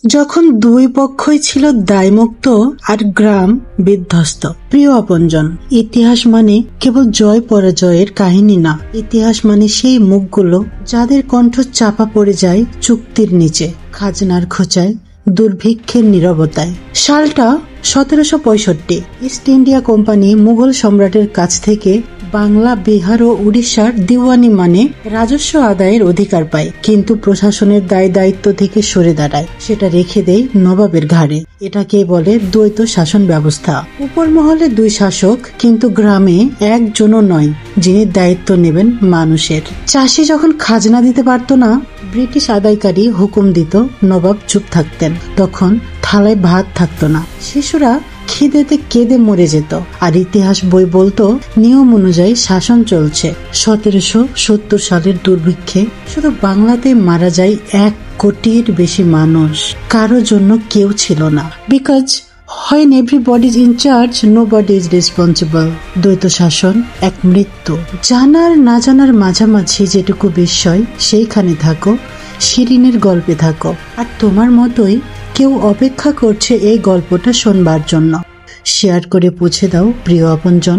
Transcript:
যখন দুই পক্ষই ছিল দায়মুক্ত আর গ্রাম বিধ্বস্ত। প্রিয় আপনজন, ইতিহাস মানে কেবল জয় পরাজয়ের কাহিনী না, ইতিহাস মানে সেই মুখগুলো যাদের কণ্ঠ চাপা পড়ে যায় চুক্তির নিচে, খাজনার খোঁচায়, দুর্ভিক্ষের নীরবতায়। সালটা 1765। ইস্ট ইন্ডিয়া কোম্পানি মুঘল সম্রাটের কাছ থেকে বাংলা, বিহার ও উড়িষ্যার দিওয়ানি মানে রাজস্ব আদায়ের অধিকার পায়, কিন্তু প্রশাসনের দায় দায়িত্ব থেকে সরে দাঁড়ায়, সেটা রেখে দেয় নবাবের ঘাড়ে। এটাকে বলে দ্বৈত শাসন ব্যবস্থা। উপর মহলে দুই শাসক, কিন্তু গ্রামে একজনও নয় যিনি দায়িত্ব নেবেন মানুষের। চাষি যখন খাজনা দিতে পারত না, ব্রিটিশ আদায়কারী হুকুম দিত, নবাব চুপ থাকতেন। তখন থালায় ভাত থাকতো না, শিশুরা খিদেতে কেঁদে মরে যেত, আর ইতিহাস বই বলতো নিয়ম অনুযায়ী শাসন চলছে। 1770 সালের দুর্ভিক্ষে শুধু বাংলাতে মারা যায় 1 কোটির বেশি মানুষ। কারো জন্য কেউ ছিল না। Because when everybody is in charge, nobody is responsible. দ্বৈত শাসন এক মৃত্যু। জানার না জানার মাঝামাঝি যেটুকু বিস্ময়, সেইখানে থাকো, শিরিনের গল্পে থাকো, আর তোমার মতোই কেউ অপেক্ষা করছে এই গল্পটা শোনবার জন্য। শেয়ার করে পৌঁছে দাও প্রিয় আপনজন।